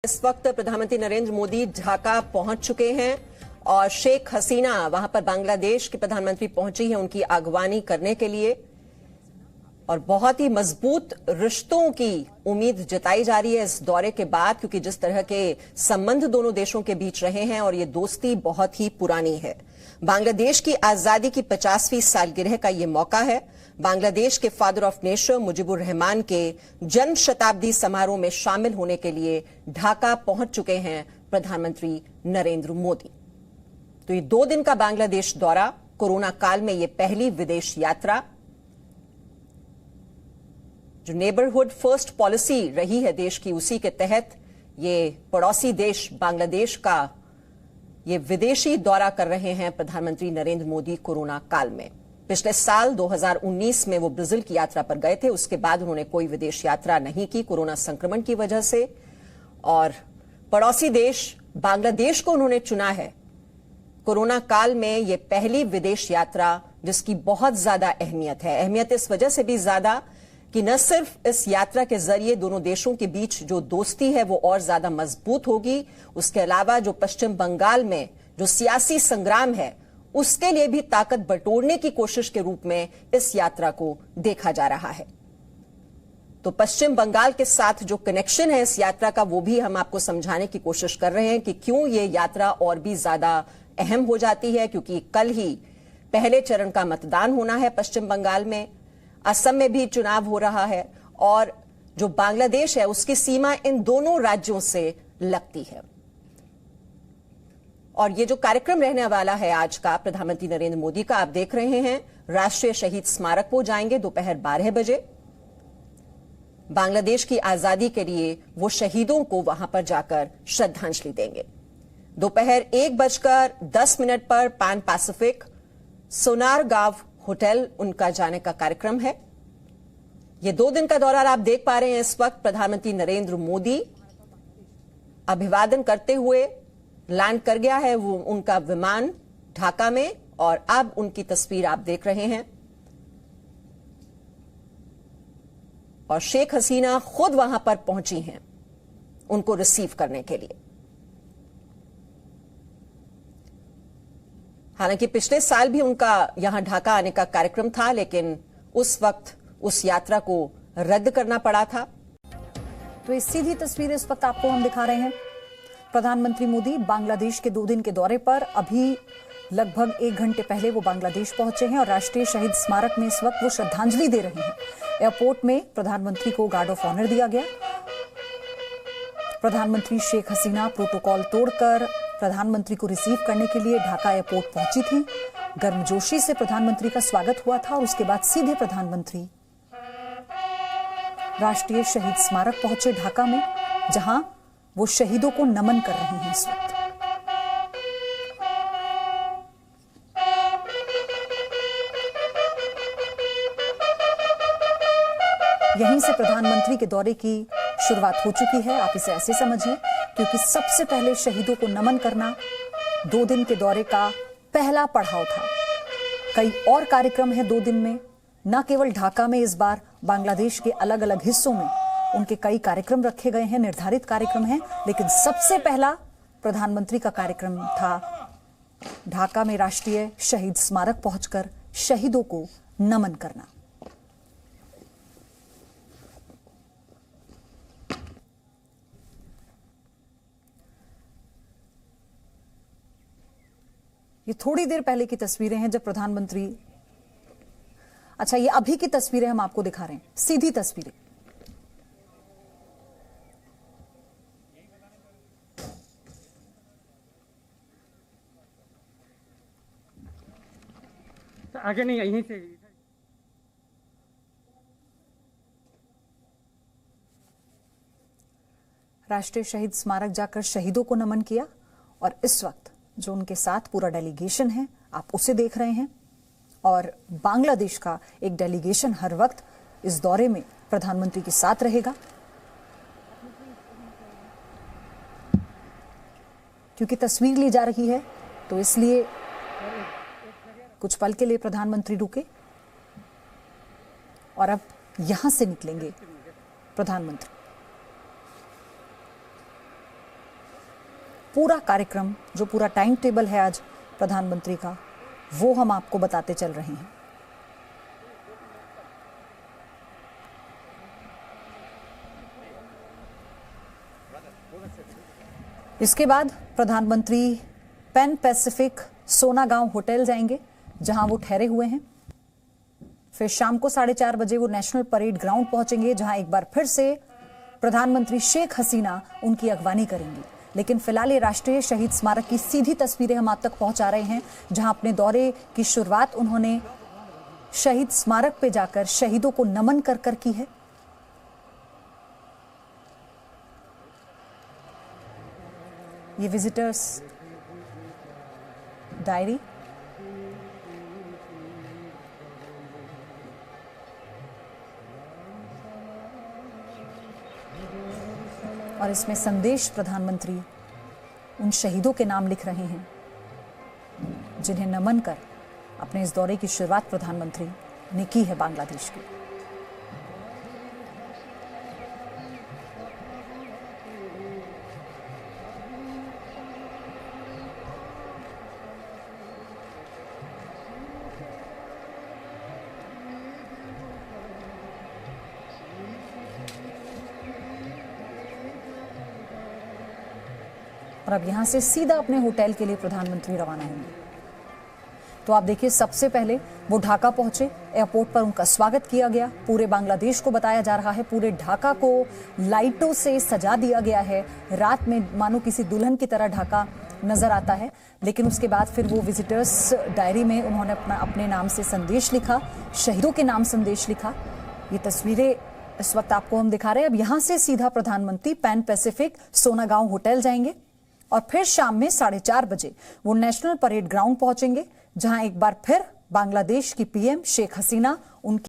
इस वक्त प्रधानमंत्री नरेंद्र मोदी ढाका पहुंच चुके हैं और शेख हसीना वहां पर बांग्लादेश के प्रधानमंत्री पहुंची हैं उनकी अगवानी करने के लिए और बहुत ही मजबूत रिश्तों की उम्मीद जताई जा रही है इस दौरे के बाद, क्योंकि जिस तरह के संबंध दोनों देशों के बीच रहे हैं और ये दोस्ती बहुत ही पुरानी है। बांग्लादेश की आजादी की 50वीं सालगिरह का ये मौका है। बांग्लादेश के father of nation Mujibur Rahman के जन्म शताब्दी समारोह में शामिल होने के लिए ढाका पहुंच चुके हैं प्रधानमंत्री नरेंद्र मोदी। तो ये 2 दिन का बांग्लादेश दौरा, कोरोना काल में ये पहली विदेश यात्रा, जो नेबरहुड फर्स्ट पॉलिसी रही है देश की, उसी के तहत ये पड़ोसी देश बांग्लादेश का ये विदेशी दौरा कर रहे हैं प्रधानमंत्री नरेंद्र मोदी कोरोना काल में। पिछले साल 2019 में वो ब्राजील की यात्रा पर गए थे, उसके बाद उन्होंने कोई विदेश यात्रा नहीं की कोरोना संक्रमण की वजह से, और पड़ोसी देश बांग्लादेश को उन्होंने चुना है कोरोना काल में ये पहली विदेश यात्रा, जिसकी बहुत ज्यादा अहमियत है। अहमियत इस वजह से भी ज्यादा कि न सिर्फ इस यात्रा के जरिए दोनों देशों के बीच जो दोस्ती है वो और ज्यादा मजबूत होगी, उसके अलावा जो पश्चिम बंगाल में जो सियासी संग्राम है उसके लिए भी ताकत बटोरने की कोशिश के रूप में इस यात्रा को देखा जा रहा है। तो पश्चिम बंगाल के साथ जो कनेक्शन है इस यात्रा का, वो भी हम आपको समझाने की कोशिश कर रहे हैं कि क्यों ये यात्रा और भी ज्यादा अहम हो जाती है, क्योंकि कल ही पहले चरण का मतदान होना है पश्चिम बंगाल में, असम में भी चुनाव हो रहा है और जो बांग्लादेश है उसकी सीमा इन दोनों राज्यों से लगती है। और ये जो कार्यक्रम रहने वाला है आज का प्रधानमंत्री नरेंद्र मोदी का, आप देख रहे हैं, राष्ट्रीय शहीद स्मारक वो जाएंगे दोपहर 12 बजे। बांग्लादेश की आजादी के लिए वो शहीदों को वहां पर जाकर श्रद्धांजलि देंगे। दोपहर 1:10 पर पैन पैसिफिक सोनारगांव होटल उनका जाने का कार्यक्रम है। ये 2 दिन का दौरा आप देख पा रहे हैं। इस वक्त प्रधानमंत्री नरेंद्र मोदी अभिवादन करते हुए लैंड कर गया है वो उनका विमान ढाका में, और अब उनकी तस्वीर आप देख रहे हैं। और शेख हसीना खुद वहां पर पहुंची हैं उनको रिसीव करने के लिए। हालांकि पिछले साल भी उनका यहां ढाका आने का कार्यक्रम था, लेकिन उस वक्त उस यात्रा को रद्द करना पड़ा था। तो इस सीधी तस्वीर इस वक्त आपको हम दिखा रहे हैं। प्रधानमंत्री मोदी बांग्लादेश के 2 दिन के दौरे पर अभी लगभग 1 घंटे पहले वो बांग्लादेश पहुंचे हैं और राष्ट्रीय शहीद स्मारक में इस वक्त वो श्रद्धांजलि दे रहे हैं। एयरपोर्ट में प्रधानमंत्री को गार्ड ऑफ ऑनर दिया गया। प्रधानमंत्री शेख हसीना प्रोटोकॉल तोड़कर प्रधानमंत्री को रिसीव करने के लिए ढाका एयरपोर्ट पहुंची थी। गर्मजोशी से प्रधानमंत्री का स्वागत हुआ था और उसके बाद सीधे प्रधानमंत्री राष्ट्रीय शहीद स्मारक पहुंचे ढाका में, जहां वो शहीदों को नमन कर रहे हैं इस वक्त। यहीं से प्रधानमंत्री के दौरे की शुरुआत हो चुकी है। आप इसे ऐसे समझिए, क्योंकि सबसे पहले शहीदों को नमन करना 2 दिन के दौरे का पहला पड़ाव था। कई और कार्यक्रम हैं 2 दिन में, न केवल ढाका में, इस बार बांग्लादेश के अलग अलग हिस्सों में उनके कई कार्यक्रम रखे गए हैं, निर्धारित कार्यक्रम हैं, लेकिन सबसे पहला प्रधानमंत्री का कार्यक्रम था ढाका में राष्ट्रीय शहीद स्मारक पहुंचकर शहीदों को नमन करना। ये थोड़ी देर पहले की तस्वीरें हैं जब प्रधानमंत्री, अच्छा ये अभी की तस्वीरें हम आपको दिखा रहे हैं, सीधी तस्वीरें। आगे नहीं, यहीं से। राष्ट्रीय शहीद स्मारक जाकर शहीदों को नमन किया और इस वक्त जो उनके साथ पूरा डेलीगेशन है आप उसे देख रहे हैं। और बांग्लादेश का एक डेलीगेशन हर वक्त इस दौरे में प्रधानमंत्री के साथ रहेगा, क्योंकि तस्वीर ली जा रही है, तो इसलिए कुछ पल के लिए प्रधानमंत्री रुके और अब यहां से निकलेंगे प्रधानमंत्री। पूरा कार्यक्रम, जो पूरा टाइम टेबल है आज प्रधानमंत्री का, वो हम आपको बताते चल रहे हैं। इसके बाद प्रधानमंत्री पैन पैसिफिक सोनागांव होटल जाएंगे, जहां वो ठहरे हुए हैं। फिर शाम को 4:30 बजे वो नेशनल परेड ग्राउंड पहुंचेंगे, जहां एक बार फिर से प्रधानमंत्री शेख हसीना उनकी अगवानी करेंगी। लेकिन फिलहाल ये राष्ट्रीय शहीद स्मारक की सीधी तस्वीरें हम आप तक पहुंचा रहे हैं, जहां अपने दौरे की शुरुआत उन्होंने शहीद स्मारक पे जाकर शहीदों को नमन कर कर की है। ये विजिटर्स डायरी, और इसमें संदेश प्रधानमंत्री उन शहीदों के नाम लिख रहे हैं जिन्हें नमन कर अपने इस दौरे की शुरुआत प्रधानमंत्री ने की है बांग्लादेश की। और अब यहां से सीधा अपने होटल के लिए प्रधानमंत्री रवाना होंगे। तो आप देखिए, सबसे पहले वो ढाका पहुंचे, एयरपोर्ट पर उनका स्वागत किया गया। पूरे बांग्लादेश को बताया जा रहा है, पूरे ढाका को लाइटों से सजा दिया गया है। रात में मानो किसी दुल्हन की तरह ढाका नजर आता है। लेकिन उसके बाद फिर वो विजिटर्स डायरी में उन्होंने अपने नाम से संदेश लिखा, शहीदों के नाम संदेश लिखा। ये तस्वीरें इस वक्त आपको हम दिखा रहे हैं। अब यहां से सीधा प्रधानमंत्री पैन पैसिफिक सोनागांव होटल जाएंगे और फिर शाम में 4:30 बजे वो नेशनल परेड ग्राउंड पहुंचेंगे, जहां एक बार फिर बांग्लादेश की पीएम शेख हसीना उनकी